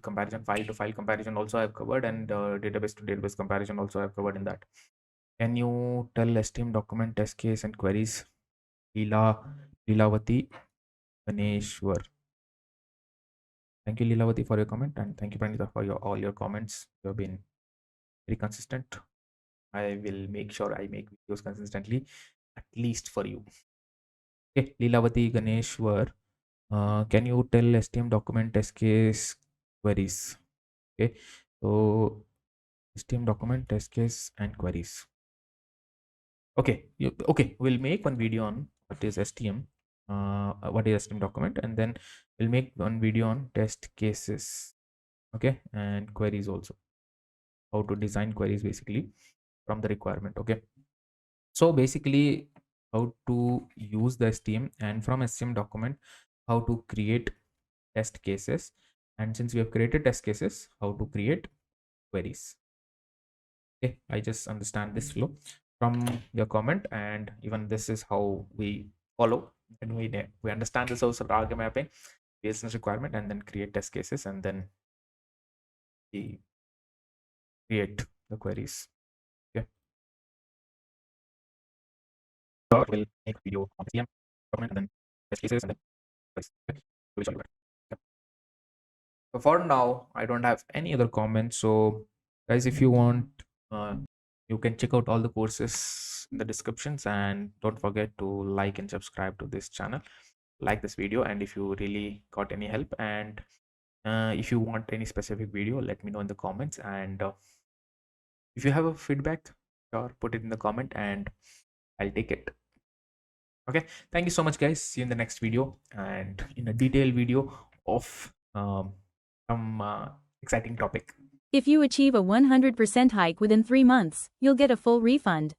comparison, file to file comparison also I've covered, and database to database comparison also I've covered in that. Can you tell STM document test case and queries? Leelavati Ganeshwar. Thank you, Leelavati, for your comment, and thank you, Pranita, for all your comments. You have been very consistent. I will make sure I make videos consistently, at least for you. Okay, Leelavati Ganeshwar. Can you tell STM document test case queries? Okay, so STM document test case and queries. Okay, we'll make one video on what is STM, what is STM document, and then we'll make one video on test cases, okay, and queries also, how to design queries basically from the requirement. Okay, so basically how to use the STM, and from STM document how to create test cases, and since we have created test cases, how to create queries. Okay, I just understand this flow from your comment, and even this is how we follow, and we understand the source of target mapping, business requirement, and then create test cases, and then we create the queries. Okay, so we'll make video on STM document and then test cases and then queries. Okay, we'll show you that. Okay. So for now, I don't have any other comments. So guys, if you want, you can check out all the courses in the descriptions, and don't forget to like and subscribe to this channel, like this video, and if you really got any help, and if you want any specific video, let me know in the comments, and if you have a feedback, sure, put it in the comment and I'll take it. Okay, thank you so much guys. See you in the next video, and in a detailed video of some exciting topic. If you achieve a 100% hike within 3 months, you'll get a full refund.